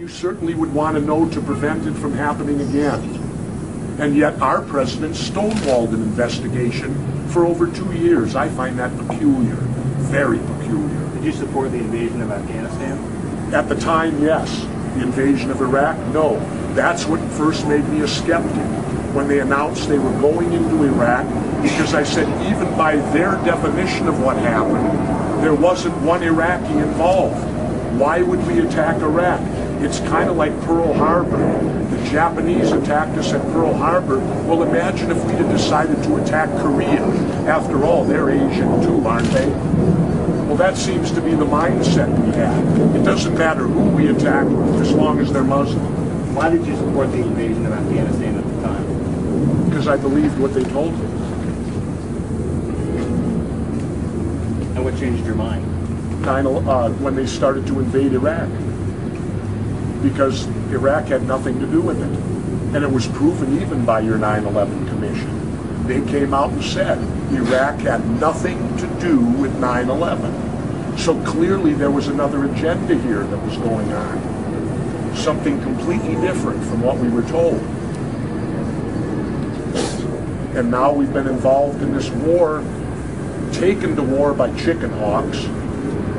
you certainly would want to know to prevent it from happening again. And yet our president stonewalled an investigation for over 2 years. I find that peculiar, very peculiar. Did you support the invasion of Afghanistan? At the time, yes. The invasion of Iraq, no. That's what first made me a skeptic when they announced they were going into Iraq, because I said even by their definition of what happened, there wasn't one Iraqi involved. Why would we attack Iraq? It's kind of like Pearl Harbor. The Japanese attacked us at Pearl Harbor. Well, imagine if we'd have decided to attack Korea. After all, they're Asian too, aren't they? Well, that seems to be the mindset we have. It doesn't matter who we attack as long as they're Muslim. Why did you support the invasion of Afghanistan at the time? Because I believed what they told me. And what changed your mind? When they started to invade Iraq. Because Iraq had nothing to do with it. And it was proven even by your 9/11 Commission. They came out and said Iraq had nothing to do with 9/11. So clearly there was another agenda here that was going on. Something completely different from what we were told. And now we've been involved in this war, taken to war by chicken hawks.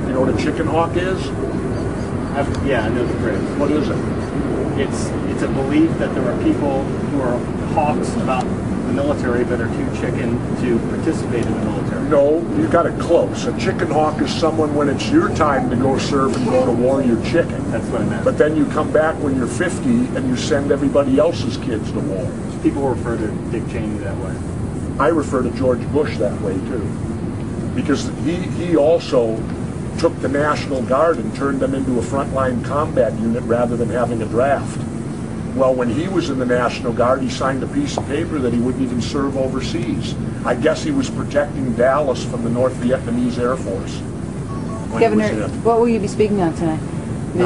You know what a chicken hawk is? Yeah, I know the phrase. What is it? It's a belief that there are people who are hawks about the military but are too chicken to participate in the military. No, you got it close. A chicken hawk is someone when it's your time to go serve and go to war, you're chicken. That's what I meant. But then you come back when you're 50 and you send everybody else's kids to war. People refer to Dick Cheney that way. I refer to George Bush that way too. Because he also took the National Guard and turned them into a frontline combat unit rather than having a draft. Well, when he was in the National Guard, he signed a piece of paper that he wouldn't even serve overseas. I guess he was protecting Dallas from the North Vietnamese Air Force. Governor, what will you be speaking on tonight?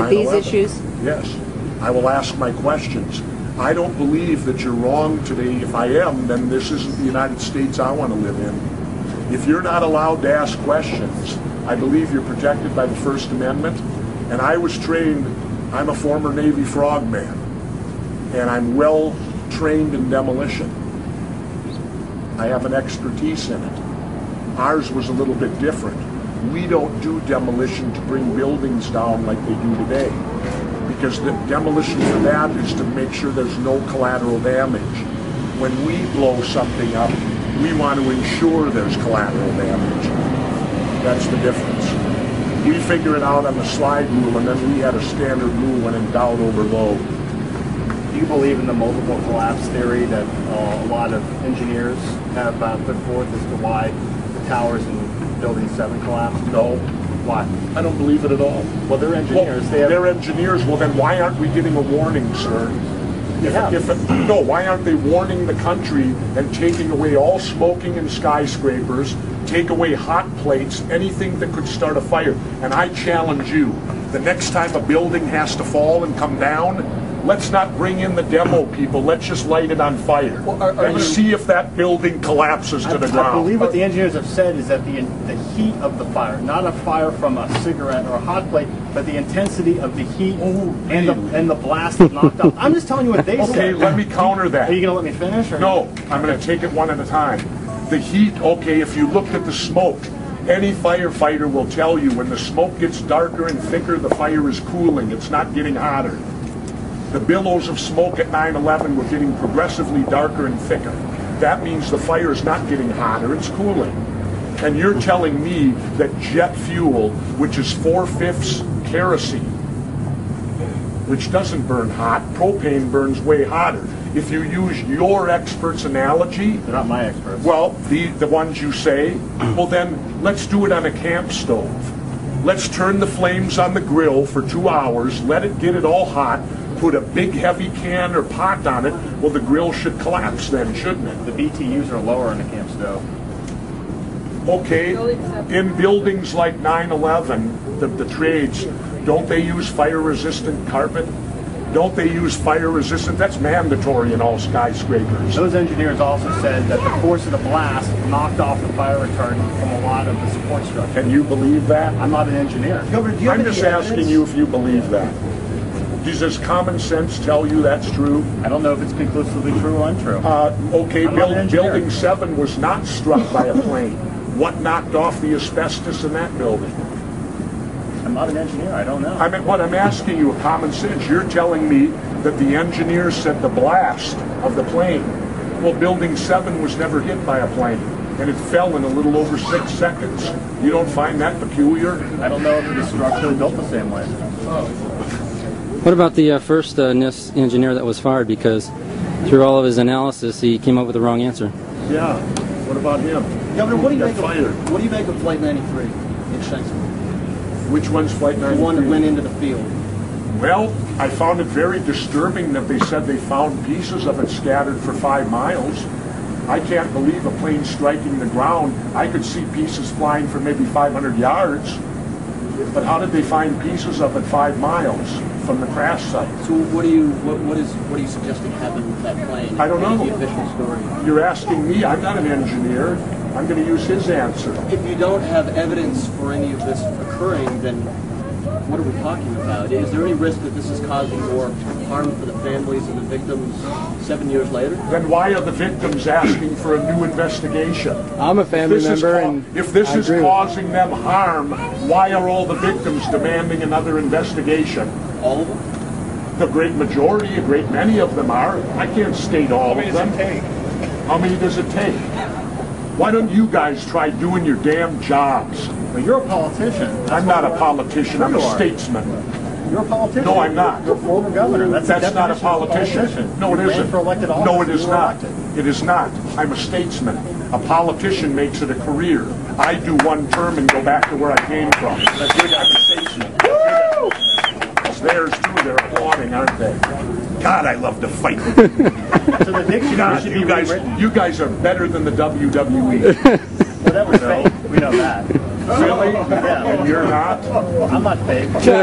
These issues? Yes. I will ask my questions. I don't believe that you're wrong today. If I am, then this isn't the United States I want to live in. If you're not allowed to ask questions, I believe you're protected by the First Amendment. And I was trained, I'm a former Navy frogman, and I'm well trained in demolition. I have an expertise in it. Ours was a little bit different. We don't do demolition to bring buildings down like they do today, because the demolition for that is to make sure there's no collateral damage. When we blow something up, we want to ensure there's collateral damage. That's the difference. We figure it out on the slide rule, and then we had a standard rule when in doubt overload. Do you believe in the multiple collapse theory that a lot of engineers have put forth as to why the towers in Building 7 collapsed? No. Why? I don't believe it at all. Well, they're engineers. Well, they're engineers. Well, then why aren't we getting a warning, sir? No, why aren't they warning the country and taking away all smoking in skyscrapers, take away hot plates, anything that could start a fire? And I challenge you, the next time a building has to fall and come down, let's not bring in the demo people. Let's just light it on fire and see if that building collapses to the ground. I believe what the engineers have said is that the heat of the fire, not a fire from a cigarette or a hot plate, but the intensity of the heat and the blast that knocked out. I'm just telling you what they said. Okay, let me counter that. Are you going to let me finish? Or? No, I'm going to take it one at a time. The heat, okay, if you looked at the smoke, any firefighter will tell you when the smoke gets darker and thicker, the fire is cooling. It's not getting hotter. The billows of smoke at 9/11 were getting progressively darker and thicker. That means the fire is not getting hotter, it's cooling. And you're telling me that jet fuel, which is 4/5 kerosene, which doesn't burn hot, propane burns way hotter. If you use your expert's analogy... They're not my experts. Well, the ones you say, well then, let's do it on a camp stove. Let's turn the flames on the grill for 2 hours, let it get it all hot, put a big heavy can or pot on it, well the grill should collapse then, shouldn't it? The BTUs are lower in a camp stove. Okay, in buildings like 9/11, the trades, don't they use fire-resistant carpet? Don't they use fire-resistant? That's mandatory in all skyscrapers. Those engineers also said that the force of the blast knocked off the fire retardant from a lot of the support structure. And you believe that? I'm not an engineer. I'm just asking you if you believe that. Does common sense tell you that's true? I don't know if it's conclusively true or untrue. Okay, I'm not an engineer. Building 7 was not struck by a plane. What knocked off the asbestos in that building? I'm not an engineer. I don't know. I mean, what I'm asking you, common sense. You're telling me that the engineer said the blast of the plane. Well, Building 7 was never hit by a plane, and it fell in a little over 6 seconds. You don't find that peculiar? I don't know if it was structurally built the same way. What about the first NIST engineer that was fired because through all of his analysis he came up with the wrong answer? Yeah. What about him? Governor, what do you Got make fired. of what do you make of Flight 93 in Shanksville? Which one's Flight 93? The one that went into the field. Well, I found it very disturbing that they said they found pieces of it scattered for 5 miles. I can't believe a plane striking the ground. I could see pieces flying for maybe 500 yards. But how did they find pieces of it 5 miles from the crash site? So what are you suggesting happened with that plane? I don't know. The official story. You're asking me. I'm not an engineer. I'm going to use his answer. If you don't have evidence for any of this occurring, then what are we talking about? Is there any risk that this is causing more harm for the families of the victims 7 years later? Then why are the victims asking for a new investigation? I'm a family member, and if this I is agree with causing them harm, why are all the victims demanding another investigation? All of them? The great majority, a great many of them are. I can't state all of them. How many does it take? Why don't you guys try doing your damn jobs? But you're a politician. I'm not a politician. I'm a statesman. You're a politician. No, I'm not. You're a former governor. That's not a definition of politician. No, it You ran isn't. for elected office. No, it is You were not. elected. It is not. I'm a statesman. A politician makes it a career. I do one term and go back to where I came from. That's good. I'm a statesman. Woo! It's theirs too. They're applauding, aren't they? God, I love to fight with you. So the dictionary God, should be you guys are better than the WWE. Well, that was fake. We know that. Really? Yeah. And you're not? I'm not fake. Question.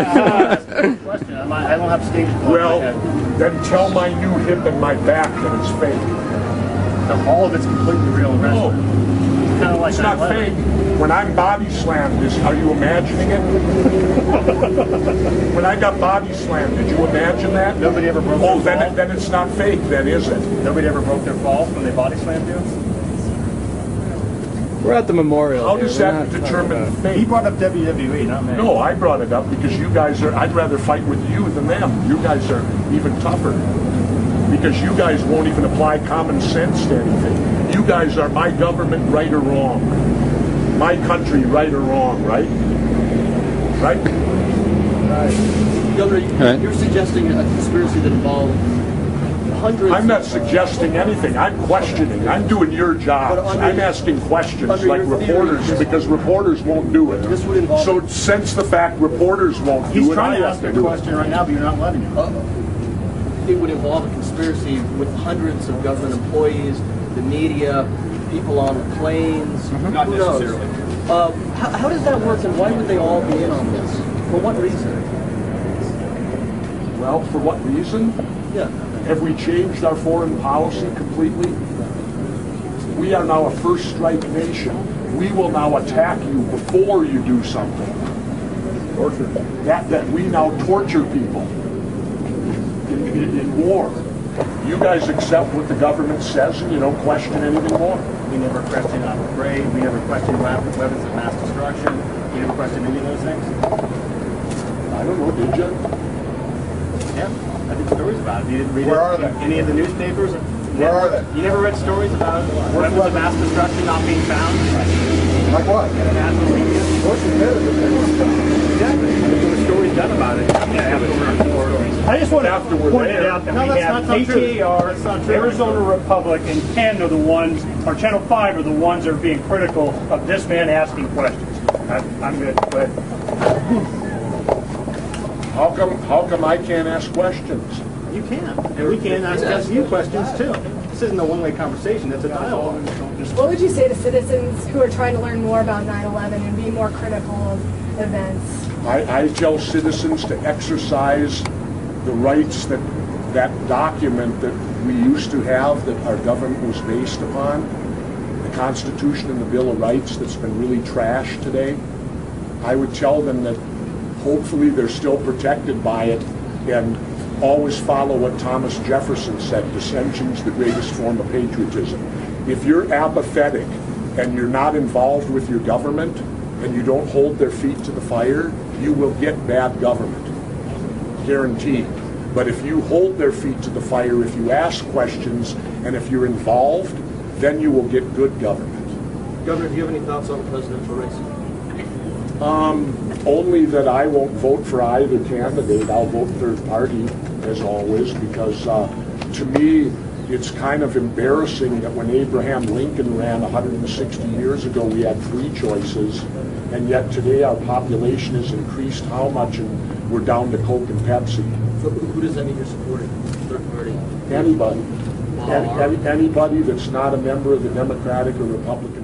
I don't have stage blood Well, in my head. then tell my new hip and my back that it's fake. So all of it's completely real and No, kind of like it's not 9/11. fake. When I'm body slammed, are you imagining it? When I got body slammed, did you imagine that? Nobody ever broke Oh, their fall? then it's not fake, then, is it? Nobody ever broke their fall when they body slammed you? We're at the memorial. How here. does We're that not talking determine about- fake? He brought up WWE, not me. No, I brought it up because you guys are, I'd rather fight with you than them. You guys are even tougher. Because you guys won't even apply common sense to anything. You guys are my government, right or wrong. My country, right or wrong, right? Right? Governor, Right. you're suggesting a conspiracy that involved hundreds. I'm not suggesting anything. I'm questioning. I'm doing your jobs. But under- I'm asking questions under like your theory, reporters this- because reporters won't do it. This would involve- So since the fact reporters won't He's do it, trying I to have ask to a do it. question right now, but you're not letting him. It would involve a conspiracy with hundreds of government employees, the media, people on the planes. Not Who knows? necessarily. How does that work, and why would they all be in on this? For what reason? Well, for what reason? Yeah. Have we changed our foreign policy completely? We are now a first strike nation. We will now attack you before you do something. Torture. That we now torture people in war. You guys accept what the government says and you don't question anything more. We never questioned Abu Ghraib. We never questioned weapons of mass destruction. We never questioned any of those things. I don't know, did you? Yeah, I did stories about it. You didn't read Where are they? any of the newspapers? Where are they? You never read stories about weapons of mass destruction not being found? Like what? In the national media? What's the matter? Exactly. There were stories done about it. I just want to point it out that we have ATAR, Arizona Republic, and Ken are the ones, or Channel 5 are the ones that are being critical of this man asking questions. I'm good. Go ahead. How come I can't ask questions? You can. And we can ask you questions too. This isn't a one-way conversation, it's a dialogue. What would you say to citizens who are trying to learn more about 9/11 and be more critical of events? I tell citizens to exercise the rights that document that we used to have, that our government was based upon, the Constitution and the Bill of Rights that's been really trashed today. I would tell them that hopefully they're still protected by it, and always follow what Thomas Jefferson said, dissension's the greatest form of patriotism. If you're apathetic and you're not involved with your government and you don't hold their feet to the fire, you will get bad government, guaranteed. But if you hold their feet to the fire, if you ask questions, and if you're involved, then you will get good government. Governor, do you have any thoughts on the presidential race? Only that I won't vote for either candidate. I'll vote third party, as always, because to me, it's kind of embarrassing that when Abraham Lincoln ran 160 years ago, we had 3 choices, and yet today our population has increased how much, and we're down to Coke and Pepsi. So who does that mean you're supporting? Third party? Anybody. Anybody that's not a member of the Democratic or Republican